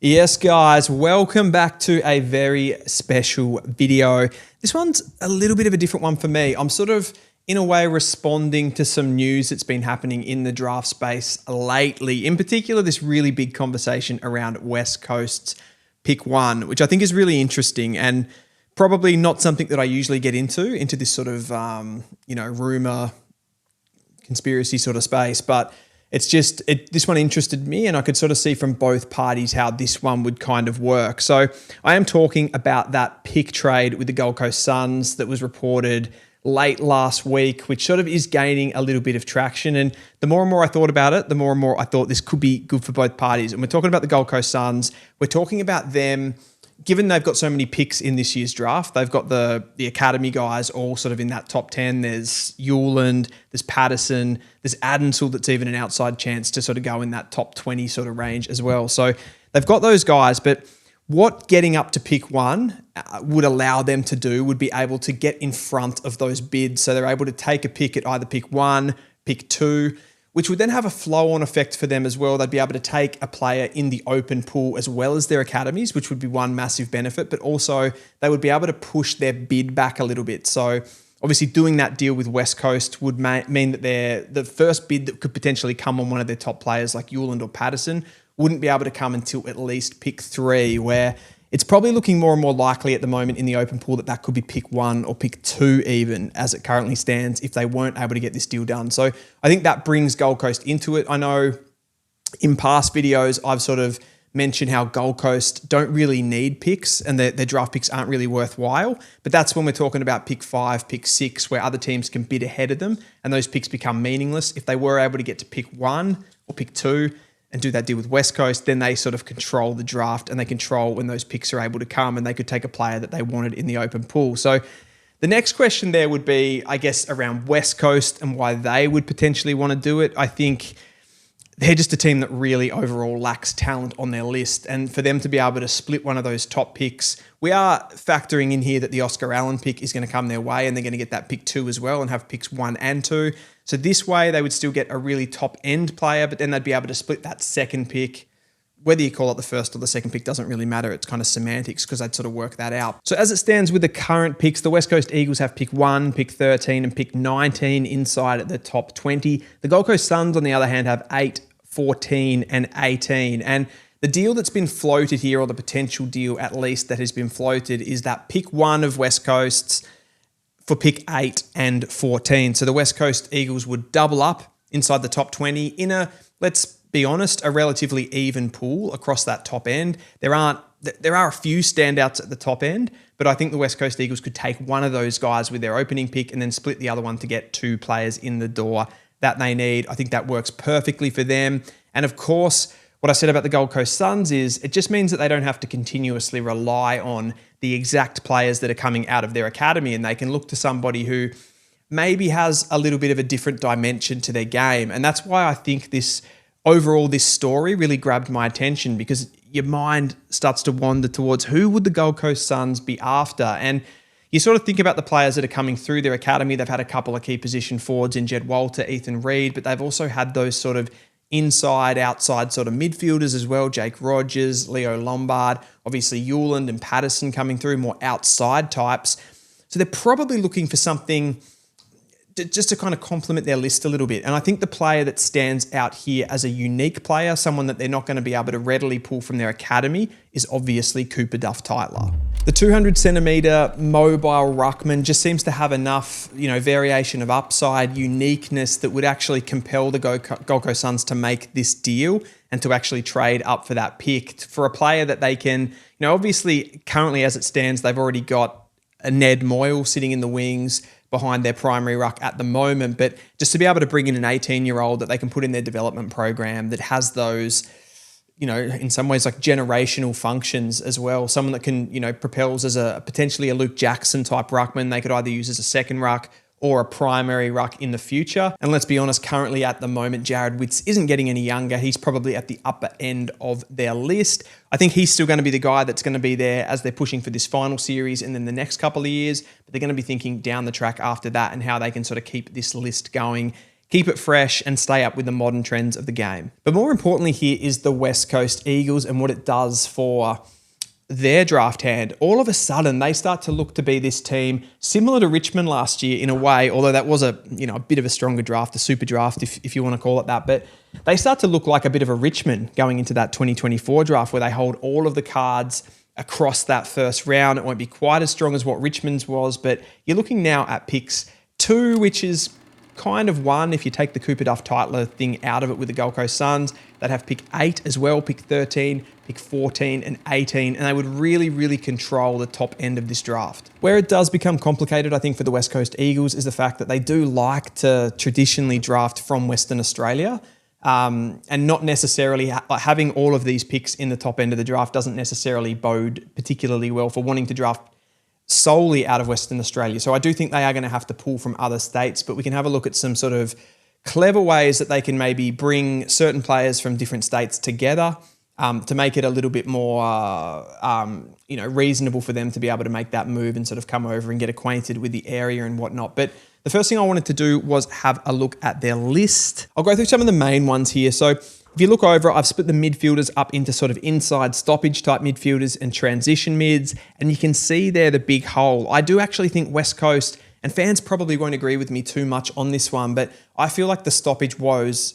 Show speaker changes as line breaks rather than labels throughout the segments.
Yes, guys, welcome back to a very special video. This one's a little bit of a different one for me. I'm sort of, in a way, responding to some news that's been happening in the draft space lately. In particular, this really big conversation around West Coast's pick one, which I think is really interesting and probably not something that I usually get into this sort of, rumor, conspiracy sort of space, but it's just, this one interested me and I could sort of see from both parties how this one would kind of work. So I am talking about that pick trade with the Gold Coast Suns that was reported late last week, which sort of is gaining a little bit of traction. And the more and more I thought about it, the more and more I thought this could be good for both parties. And we're talking about the Gold Coast Suns. We're talking about them, given they've got so many picks in this year's draft, they've got the academy guys all sort of in that top 10. There's Hewland, there's Patterson, there's Adensel that's even an outside chance to sort of go in that top 20 sort of range as well. So they've got those guys, but what getting up to pick one would allow them to do would be able to get in front of those bids. So they're able to take a pick at either pick one, pick two, which would then have a flow-on effect for them as well. They'd be able to take a player in the open pool as well as their academies, which would be one massive benefit, but also they would be able to push their bid back a little bit. So obviously doing that deal with West Coast would mean that the first bid that could potentially come on one of their top players like Hewland or Patterson wouldn't be able to come until at least pick three, where it's probably looking more and more likely at the moment in the open pool that could be pick one or pick two even as it currently stands if they weren't able to get this deal done. So I think that brings Gold Coast into it. I know in past videos I've sort of mentioned how Gold Coast don't really need picks and their draft picks aren't really worthwhile, but that's when we're talking about pick five, pick six, where other teams can bid ahead of them and those picks become meaningless. If they were able to get to pick one or pick two, and do that deal with West Coast, then they sort of control the draft and they control when those picks are able to come and they could take a player that they wanted in the open pool. So the next question there would be, I guess, around West Coast and why they would potentially want to do it. I think they're just a team that really overall lacks talent on their list. And for them to be able to split one of those top picks, we are factoring in here that the Oscar Allen pick is going to come their way and they're going to get that pick two as well and have picks one and two. So this way they would still get a really top end player, but then they'd be able to split that second pick. Whether you call it the first or the second pick doesn't really matter. It's kind of semantics because they'd sort of work that out. So as it stands with the current picks, the West Coast Eagles have pick 1, pick 13 and pick 19 inside at the top 20. The Gold Coast Suns, on the other hand, have 8, 14 and 18. And the deal that's been floated here, or the potential deal at least that has been floated, is that pick 1 of West Coast's for pick 8 and 14. So the West Coast Eagles would double up inside the top 20 in a, let's be honest, a relatively even pool across that top end. There are a few standouts at the top end, but I think the West Coast Eagles could take one of those guys with their opening pick and then split the other one to get two players in the door that they need. I think that works perfectly for them. And of course, what I said about the Gold Coast Suns is it just means that they don't have to continuously rely on the exact players that are coming out of their academy, and they can look to somebody who maybe has a little bit of a different dimension to their game. And that's why I think this story really grabbed my attention, because your mind starts to wander towards who would the Gold Coast Suns be after? And you sort of think about the players that are coming through their academy. They've had a couple of key position forwards in Jed Walter, Ethan Reed, but they've also had those sort of inside, outside sort of midfielders as well. Jake Rogers, Leo Lombard, obviously Hewland and Patterson coming through, more outside types. So they're probably looking for something just to kind of complement their list a little bit. And I think the player that stands out here as a unique player, someone that they're not going to be able to readily pull from their academy, is obviously Cooper Duff-Tytler. The 200 centimetre mobile ruckman just seems to have enough, variation of upside, uniqueness that would actually compel the Gold Coast Suns to make this deal and to actually trade up for that pick for a player that they can, obviously currently as it stands, they've already got a Ned Moyle sitting in the wings behind their primary ruck at the moment, but just to be able to bring in an 18-year-old that they can put in their development program that has those, in some ways like generational functions as well. Someone that can, propels as a potentially a Luke Jackson type ruckman. They could either use as a second ruck or a primary ruck in the future. And let's be honest, currently at the moment, Jared Witts isn't getting any younger. He's probably at the upper end of their list. I think he's still going to be the guy that's going to be there as they're pushing for this final series and then the next couple of years. But they're going to be thinking down the track after that and how they can sort of keep this list going keep it fresh, and stay up with the modern trends of the game. But more importantly here is the West Coast Eagles and what it does for their draft hand. All of a sudden, they start to look to be this team similar to Richmond last year in a way, although that was a bit of a stronger draft, a super draft, if you want to call it that. But they start to look like a bit of a Richmond going into that 2024 draft where they hold all of the cards across that first round. It won't be quite as strong as what Richmond's was, but you're looking now at picks 2, which is kind of 1 if you take the Cooper Duff-Tytler thing out of it with the Gold Coast Suns. They'd have pick 8 as well, pick 13, pick 14 and 18, and they would really, really control the top end of this draft. Where it does become complicated, I think, for the West Coast Eagles is the fact that they do like to traditionally draft from Western Australia, and not necessarily having all of these picks in the top end of the draft doesn't necessarily bode particularly well for wanting to draft solely out of Western Australia. So I do think they are going to have to pull from other states, but we can have a look at some sort of clever ways that they can maybe bring certain players from different states together to make it a little bit more reasonable for them to be able to make that move and sort of come over and get acquainted with the area and whatnot. But the first thing I wanted to do was have a look at their list. I'll go through some of the main ones here. So if you look over, I've split the midfielders up into sort of inside stoppage type midfielders and transition mids, and you can see there the big hole. I do actually think West Coast, and fans probably won't agree with me too much on this one, but I feel like the stoppage woes,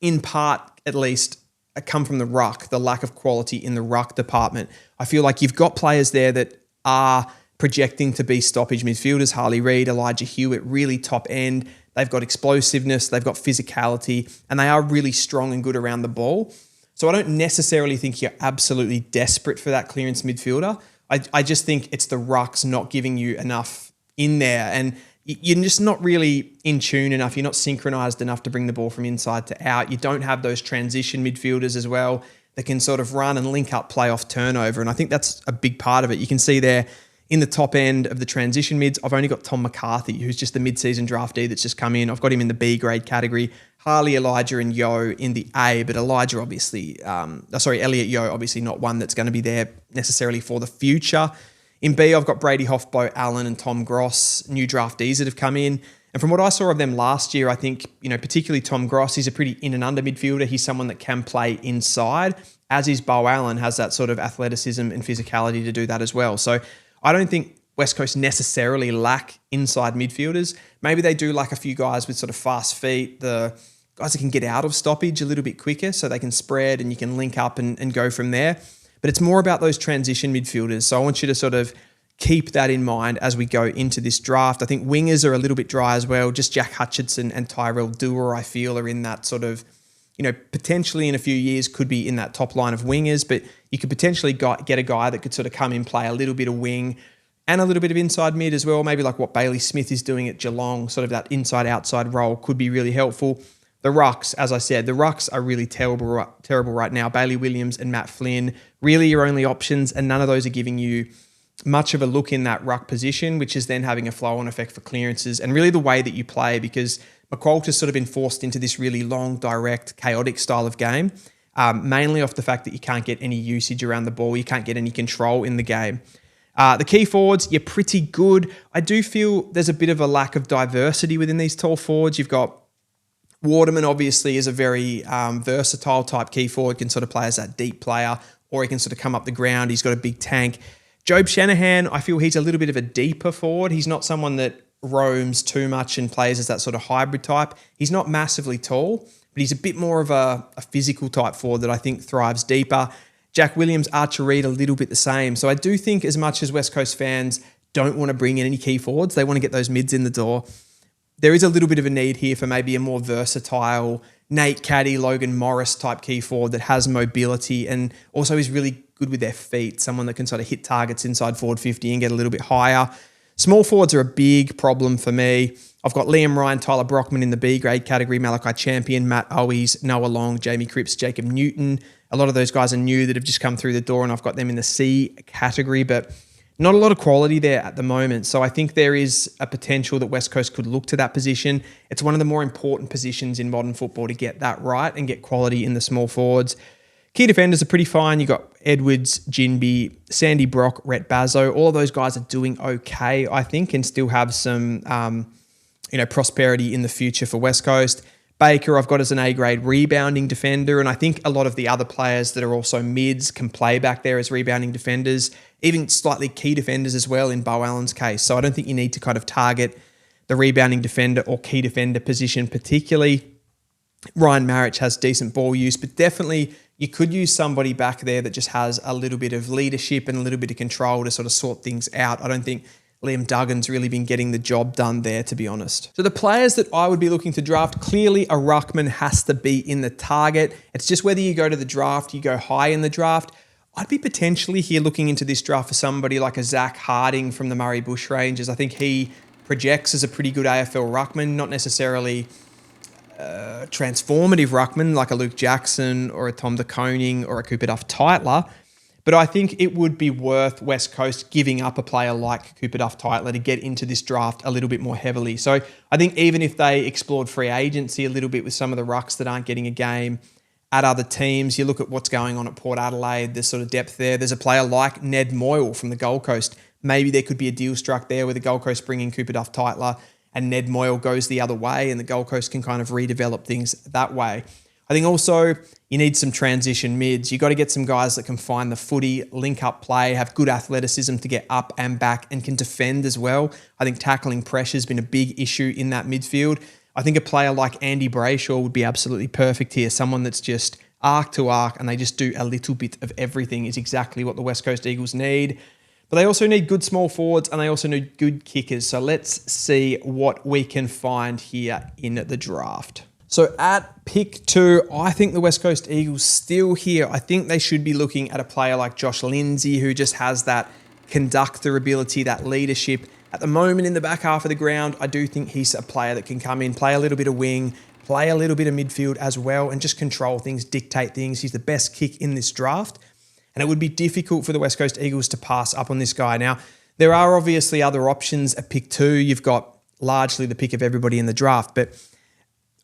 in part at least, come from the ruck, the lack of quality in the ruck department. I feel like you've got players there that are projecting to be stoppage midfielders, Harley Reid, Elijah Hewitt, really top end. They've got explosiveness, they've got physicality, and they are really strong and good around the ball. So I don't necessarily think you're absolutely desperate for that clearance midfielder. I just think it's the rucks not giving you enough in there, and you're just not really in tune enough. You're not synchronized enough to bring the ball from inside to out. You don't have those transition midfielders as well that can sort of run and link up play off turnover, and I think that's a big part of it. You can see there in the top end of the transition mids, I've only got Tom McCarthy, who's just the mid-season draftee that's just come in. I've got him in the B grade category. Harley, Elijah, and Yo in the A, but Elijah obviously, Elliot Yo obviously not one that's going to be there necessarily for the future. In B, I've got Brady Hoff, Bo Allen, and Tom Gross, new draftees that have come in. And from what I saw of them last year, I think, particularly Tom Gross, he's a pretty in and under midfielder. He's someone that can play inside, as is Bo Allen, has that sort of athleticism and physicality to do that as well. So I don't think West Coast necessarily lack inside midfielders. Maybe they do lack a few guys with sort of fast feet, the guys that can get out of stoppage a little bit quicker so they can spread and you can link up and go from there. But it's more about those transition midfielders. So I want you to sort of keep that in mind as we go into this draft. I think wingers are a little bit dry as well. Just Jack Hutchinson and Tyrell Dewar, I feel, are in that sort of, potentially in a few years could be in that top line of wingers, but you could potentially get a guy that could sort of come in, play a little bit of wing and a little bit of inside mid as well. Maybe like what Bailey Smith is doing at Geelong, sort of that inside-outside role could be really helpful. The rucks, as I said, the rucks are really terrible right now. Bailey Williams and Matt Flynn, really your only options, and none of those are giving you much of a look in that ruck position, which is then having a flow-on effect for clearances and really the way that you play, because McQualter's sort of been forced into this really long, direct, chaotic style of game, mainly off the fact that you can't get any usage around the ball, you can't get any control in the game. The key forwards, you're pretty good. I do feel there's a bit of a lack of diversity within these tall forwards. You've got Waterman, obviously, is a very versatile type key forward, can sort of play as that deep player, or he can sort of come up the ground. He's got a big tank. Jobe Shanahan, I feel he's a little bit of a deeper forward. He's not someone that roams too much and plays as that sort of hybrid type. He's not massively tall, but he's a bit more of a physical type forward that I think thrives deeper. Jack Williams, Archer Reed, a little bit the same. So I do think as much as West Coast fans don't want to bring in any key forwards, they want to get those mids in the door, there is a little bit of a need here for maybe a more versatile Nate Caddy, Logan Morris type key forward that has mobility and also is really good with their feet, someone that can sort of hit targets inside forward 50 and get a little bit higher. Small forwards are a big problem for me. I've got Liam Ryan, Tyler Brockman in the B grade category, Malachi Champion, Matt Owies, Noah Long, Jamie Cripps, Jacob Newton. A lot of those guys are new that have just come through the door, and I've got them in the C category, but not a lot of quality there at the moment. So I think there is a potential that West Coast could look to that position. It's one of the more important positions in modern football to get that right and get quality in the small forwards. Key defenders are pretty fine. You've got Edwards, Jinby, Sandy Brock, Rhett Bazzo. All of those guys are doing okay, I think, and still have some prosperity in the future for West Coast. Baker, I've got as an A-grade rebounding defender, and I think a lot of the other players that are also mids can play back there as rebounding defenders, even slightly key defenders as well in Bo Allen's case. So I don't think you need to kind of target the rebounding defender or key defender position particularly. Ryan Marich has decent ball use, but definitely you could use somebody back there that just has a little bit of leadership and a little bit of control to sort of sort things out. I don't think Liam Duggan's really been getting the job done there, to be honest. So the players that I would be looking to draft, clearly a ruckman has to be in the target. It's just whether you go to the draft, you go high in the draft. I'd be potentially here looking into this draft for somebody like a Zach Harding from the Murray Bush Rangers. I think he projects as a pretty good AFL ruckman, not necessarily transformative ruckman like a Luke Jackson or a Tom de Koning or a Cooper Duff-Tytler. But I think it would be worth West Coast giving up a player like Cooper Duff-Tytler to get into this draft a little bit more heavily. So I think even if they explored free agency a little bit with some of the rucks that aren't getting a game at other teams, you look at what's going on at Port Adelaide, there's sort of depth there. There's a player like Ned Moyle from the Gold Coast. Maybe there could be a deal struck there with the Gold Coast bringing Cooper Duff-Tytler and Ned Moyle goes the other way and the Gold Coast can kind of redevelop things that way. I think also you need some transition mids. You got to get some guys that can find the footy, link up play, have good athleticism to get up and back and can defend as well. I think tackling pressure has been a big issue in that midfield. I think a player like Andy Brayshaw would be absolutely perfect here. Someone that's just arc to arc and they just do a little bit of everything is exactly what the West Coast Eagles need. But they also need good small forwards and they also need good kickers. So let's see what we can find here in the draft. So at pick 2, I think the West Coast Eagles still here. I think they should be looking at a player like Josh Lindsay, who just has that conductor ability, that leadership. At the moment in the back half of the ground, I do think he's a player that can come in, play a little bit of wing, play a little bit of midfield as well, and just control things, dictate things. He's the best kick in this draft. And it would be difficult for the West Coast Eagles to pass up on this guy. Now, there are obviously other options at pick 2. You've got largely the pick of everybody in the draft, but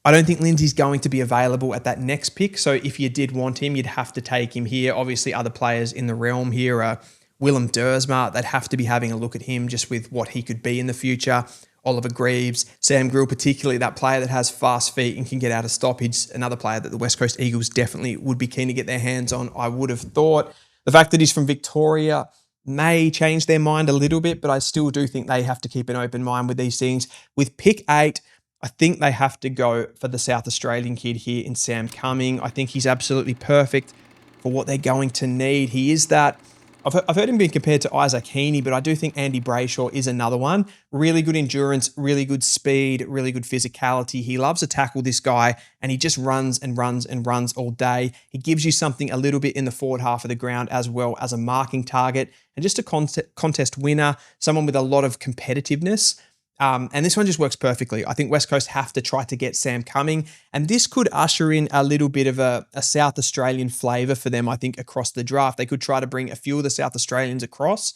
I don't think Lindsay's going to be available at that next pick. So if you did want him, you'd have to take him here. Obviously, other players in the realm here are Willem Dersma. They'd have to be having a look at him just with what he could be in the future. Oliver Greaves, Sam Grill, particularly that player that has fast feet and can get out of stoppage. Another player that the West Coast Eagles definitely would be keen to get their hands on, I would have thought. The fact that he's from Victoria may change their mind a little bit, but I still do think they have to keep an open mind with these things. With pick 8, I think they have to go for the South Australian kid here in Sam Cumming. I think he's absolutely perfect for what they're going to need. He is that. I've heard him being compared to Isaac Heaney, but I do think Andy Brayshaw is another one. Really good endurance, really good speed, really good physicality. He loves to tackle, this guy, and he just runs and runs and runs all day. He gives you something a little bit in the forward half of the ground as well as a marking target and just a contest winner, someone with a lot of competitiveness. And this one just works perfectly. I think West Coast have to try to get Sam Cumming, and this could usher in a little bit of a South Australian flavour for them, I think, across the draft. They could try to bring a few of the South Australians across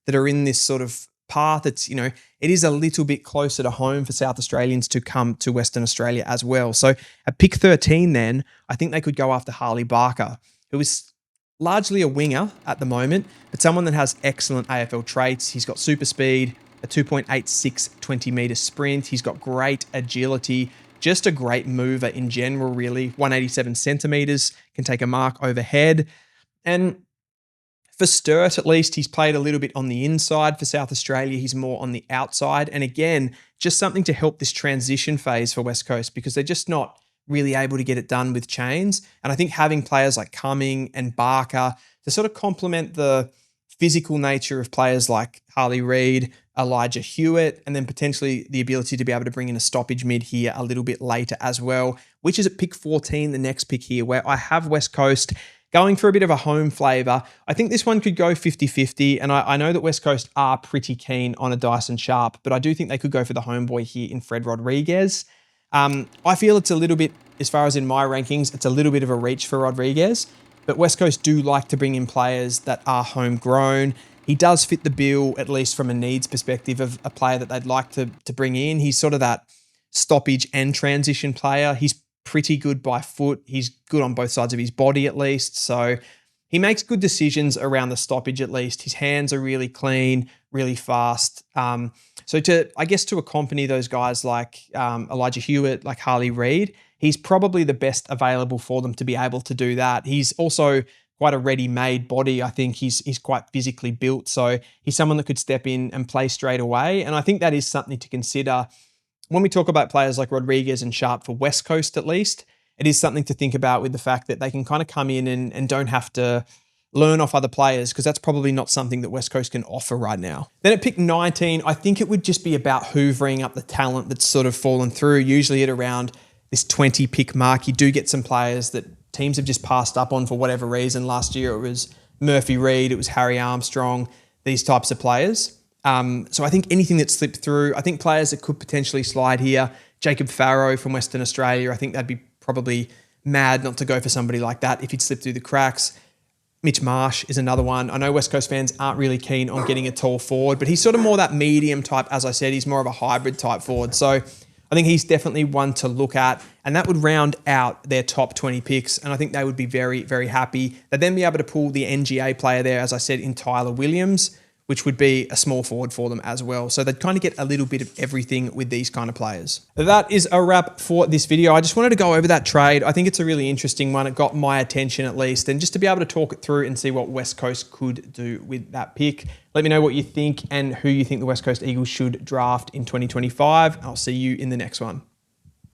that are in this sort of path. It's, it is a little bit closer to home for South Australians to come to Western Australia as well. So at pick 13 then, I think they could go after Harley Barker, who is largely a winger at the moment, but someone that has excellent AFL traits. He's got super speed, a 2.86 20-metre sprint. He's got great agility, just a great mover in general, really. 187 centimetres, can take a mark overhead. And for Sturt, at least, he's played a little bit on the inside. For South Australia, he's more on the outside. And again, just something to help this transition phase for West Coast because they're just not really able to get it done with chains. And I think having players like Cumming and Barker to sort of complement the physical nature of players like Harley Reid, Elijah Hewitt, and then potentially the ability to be able to bring in a stoppage mid here a little bit later as well, which is at pick 14, the next pick here, where I have West Coast going for a bit of a home flavour. I think this one could go 50-50, and I know that West Coast are pretty keen on a Dyson Sharp, but I do think they could go for the homeboy here in Fred Rodriguez. I feel it's a little bit, as far as in my rankings, it's a little bit of a reach for Rodriguez, but West Coast do like to bring in players that are homegrown. He does fit the bill, at least from a needs perspective, of a player that they'd like to bring in. He's sort of that stoppage and transition player. He's pretty good by foot. He's good on both sides of his body, at least. So he makes good decisions around the stoppage, at least. His hands are really clean, really fast. So I guess to accompany those guys like Elijah Hewitt, like Harley Reid, he's probably the best available for them to be able to do that. He's also quite a ready-made body. I think he's quite physically built. So he's someone that could step in and play straight away. And I think that is something to consider when we talk about players like Rodriguez and Sharp for West Coast at least. It is something to think about with the fact that they can kind of come in and don't have to learn off other players, because that's probably not something that West Coast can offer right now. Then at pick 19, I think it would just be about hoovering up the talent that's sort of fallen through. Usually at around this 20 pick mark, you do get some players that teams have just passed up on for whatever reason. Last year it was Murphy Reed, it was Harry Armstrong, these types of players. So I think anything that slipped through, I think players that could potentially slide here, Jacob Farrow from Western Australia, I think that'd be probably mad not to go for somebody like that if he'd slip through the cracks. Mitch Marsh is another one. I know West Coast fans aren't really keen on getting a tall forward, but he's sort of more that medium type. As I said, he's more of a hybrid type forward. So I think he's definitely one to look at, and that would round out their top 20 picks. And I think they would be very, very happy. They'd then be able to pull the NGA player there, as I said, in Tyler Williams, which would be a small forward for them as well. So they'd kind of get a little bit of everything with these kind of players. That is a wrap for this video. I just wanted to go over that trade. I think it's a really interesting one. It got my attention at least. And just to be able to talk it through and see what West Coast could do with that pick. Let me know what you think and who you think the West Coast Eagles should draft in 2025. I'll see you in the next one.